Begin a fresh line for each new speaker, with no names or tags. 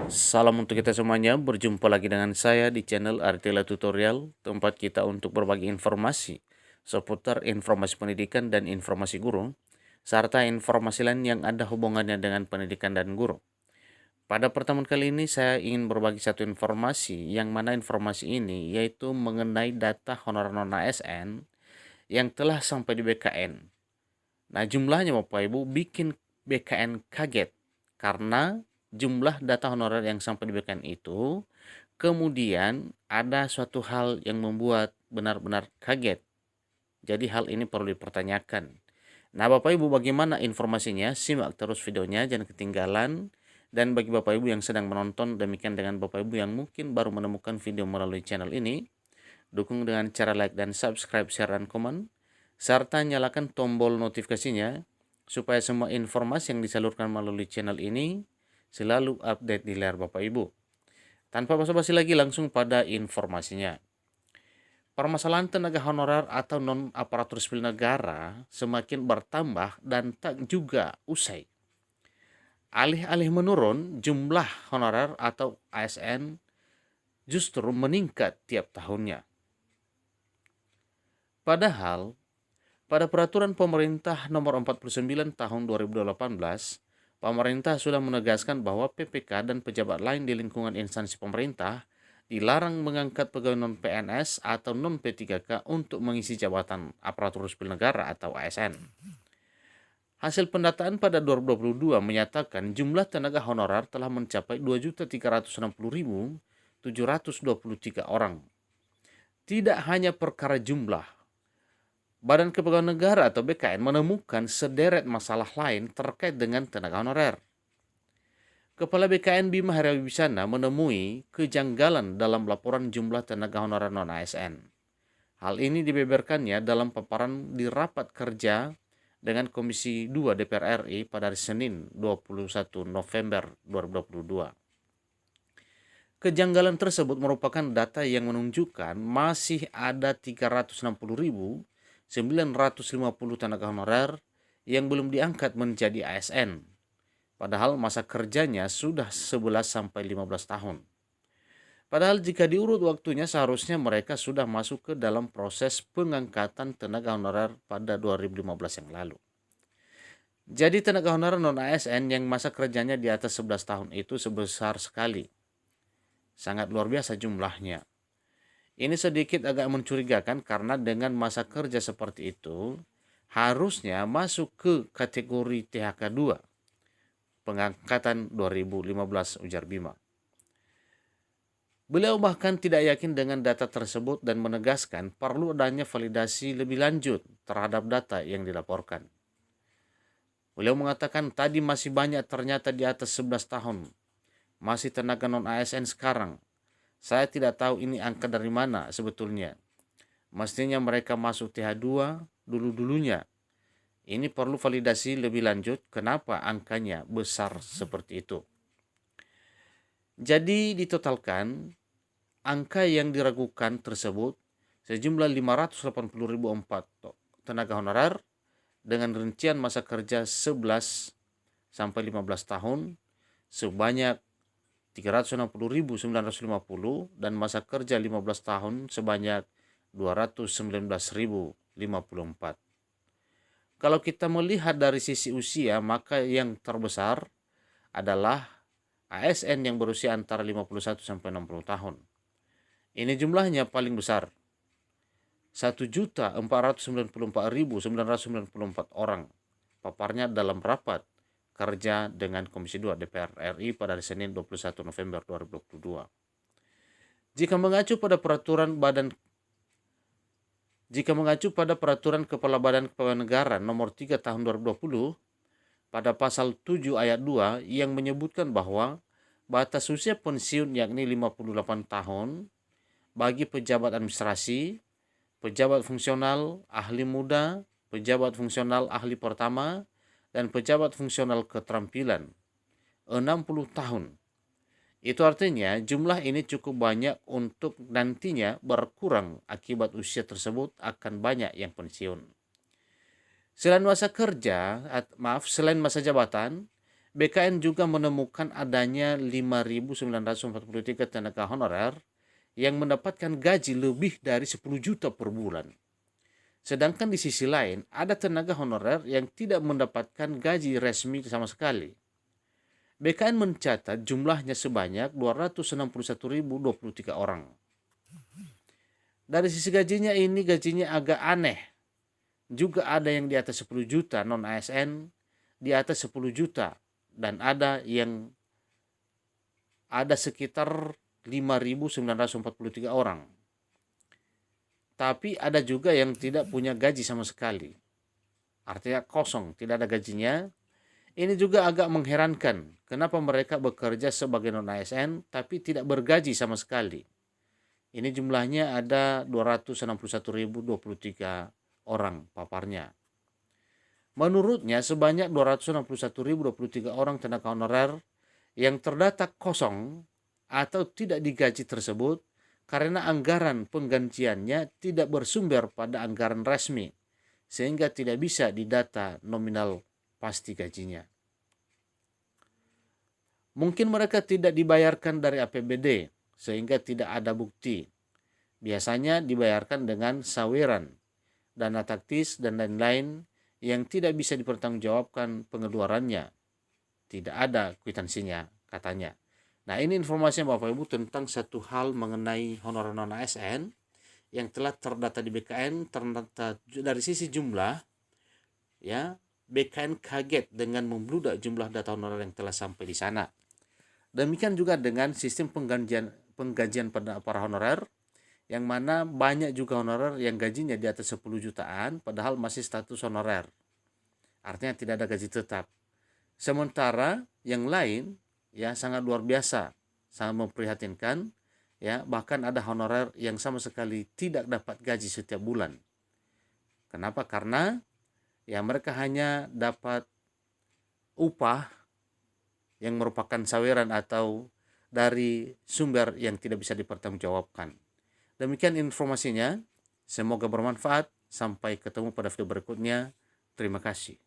Salam untuk kita semuanya, berjumpa lagi dengan saya di channel Artela Tutorial, tempat kita untuk berbagi informasi seputar informasi pendidikan dan informasi guru, serta informasi lain yang ada hubungannya dengan pendidikan dan guru. Pada pertemuan kali ini saya ingin berbagi satu informasi, yang mana informasi ini yaitu mengenai data honorer non-ASN yang telah sampai di BKN. Nah, jumlahnya Bapak Ibu bikin BKN kaget karena jumlah data honorer yang sampai di BKN itu kemudian ada suatu hal yang membuat benar-benar kaget. Jadi hal ini perlu dipertanyakan. Nah, Bapak Ibu bagaimana informasinya? Simak terus videonya, jangan ketinggalan. Dan bagi Bapak Ibu yang sedang menonton, demikian dengan Bapak Ibu yang mungkin baru menemukan video melalui channel ini, dukung dengan cara like dan subscribe, share, dan komen, serta nyalakan tombol notifikasinya supaya semua informasi yang disalurkan melalui channel ini selalu update di layar Bapak Ibu. Tanpa basa-basi lagi, langsung pada informasinya. Permasalahan tenaga honorer atau non-aparatur sipil negara semakin bertambah dan tak juga usai. Alih-alih menurun, jumlah honorer atau ASN justru meningkat tiap tahunnya. Padahal, pada peraturan pemerintah nomor 49 tahun 2018, pemerintah sudah menegaskan bahwa PPK dan pejabat lain di lingkungan instansi pemerintah dilarang mengangkat pegawai non-PNS atau non-P3K untuk mengisi jabatan aparatur sipil negara atau ASN. Hasil pendataan pada 2022 menyatakan jumlah tenaga honorer telah mencapai 2.360.723 orang. Tidak hanya perkara jumlah, Badan Kepegawaian Negara atau BKN menemukan sederet masalah lain terkait dengan tenaga honorer. Kepala BKN Bima Heriwibisana menemui kejanggalan dalam laporan jumlah tenaga honorer non-ASN. Hal ini dibeberkannya dalam paparan di rapat kerja dengan Komisi 2 DPR RI pada hari Senin 21 November 2022. Kejanggalan tersebut merupakan data yang menunjukkan masih ada 360.950 tenaga honorer yang belum diangkat menjadi ASN. Padahal masa kerjanya sudah 11-15 tahun. Padahal jika diurut waktunya seharusnya mereka sudah masuk ke dalam proses pengangkatan tenaga honorer pada 2015 yang lalu. Jadi tenaga honorer non-ASN yang masa kerjanya di atas 11 tahun itu sebesar sekali. Sangat luar biasa jumlahnya. Ini sedikit agak mencurigakan karena dengan masa kerja seperti itu harusnya masuk ke kategori THK 2. Pengangkatan 2015, ujar Bima. Beliau bahkan tidak yakin dengan data tersebut dan menegaskan perlu adanya validasi lebih lanjut terhadap data yang dilaporkan. Beliau mengatakan tadi masih banyak ternyata di atas 11 tahun. Masih tenaga non-ASN sekarang. Saya tidak tahu ini angka dari mana sebetulnya. Mestinya mereka masuk TH2 dulu-dulunya. Ini perlu validasi lebih lanjut kenapa angkanya besar seperti itu. Jadi ditotalkan, angka yang diragukan tersebut sejumlah 580.004 tenaga honorer dengan rincian masa kerja 11-15 tahun sebanyak 360.950 dan masa kerja 15 tahun sebanyak 219.054. Kalau kita melihat dari sisi usia, maka yang terbesar adalah ASN yang berusia antara 51 sampai 60 tahun. Ini jumlahnya paling besar. 1.494.994 orang paparnya dalam rapat kerja dengan Komisi 2 DPR RI pada hari Senin 21 November 2022. Jika mengacu pada peraturan Kepala Badan Kepegawaian Negara nomor 3 tahun 2020 pada pasal 7 ayat 2 yang menyebutkan bahwa batas usia pensiun yakni 58 tahun bagi pejabat administrasi, pejabat fungsional ahli muda, pejabat fungsional ahli pertama, dan pejabat fungsional keterampilan 60 tahun. Itu artinya jumlah ini cukup banyak untuk nantinya berkurang akibat usia tersebut akan banyak yang pensiun. Selain masa jabatan, BKN juga menemukan adanya 5.943 tenaga honorer yang mendapatkan gaji lebih dari 10 juta per bulan. Sedangkan di sisi lain, ada tenaga honorer yang tidak mendapatkan gaji resmi sama sekali. BKN mencatat jumlahnya sebanyak 261.023 orang. Dari sisi gajinya ini gajinya agak aneh. Juga ada yang di atas 10 juta non-ASN, di atas 10 juta, dan ada yang ada sekitar 5.943 orang. Tapi ada juga yang tidak punya gaji sama sekali. Artinya kosong, tidak ada gajinya. Ini juga agak mengherankan. Kenapa mereka bekerja sebagai non-ASN tapi tidak bergaji sama sekali. Ini jumlahnya ada 261.023 orang paparnya. Menurutnya sebanyak 261.023 orang tenaga honorer yang terdata kosong atau tidak digaji tersebut karena anggaran penggantiannya tidak bersumber pada anggaran resmi, sehingga tidak bisa didata nominal pasti gajinya. Mungkin mereka tidak dibayarkan dari APBD, sehingga tidak ada bukti. Biasanya dibayarkan dengan saweran, dana taktis, dan lain-lain yang tidak bisa dipertanggungjawabkan pengeluarannya. Tidak ada kwitansinya, katanya. Nah, ini informasinya Bapak Ibu tentang satu hal mengenai honorer non-ASN yang telah terdata di BKN. Terdata dari sisi jumlah, ya, BKN kaget dengan membludak jumlah data honorer yang telah sampai di sana. Demikian juga dengan sistem penggajian pada para honorer, yang mana banyak juga honorer yang gajinya di atas 10 jutaan padahal masih status honorer. Artinya tidak ada gaji tetap. Sementara yang lain ya sangat luar biasa, sangat memprihatinkan, ya, bahkan ada honorer yang sama sekali tidak dapat gaji setiap bulan. Kenapa? Karena ya mereka hanya dapat upah yang merupakan saweran atau dari sumber yang tidak bisa dipertanggungjawabkan. Demikian informasinya, semoga bermanfaat. Sampai ketemu pada video berikutnya. Terima kasih.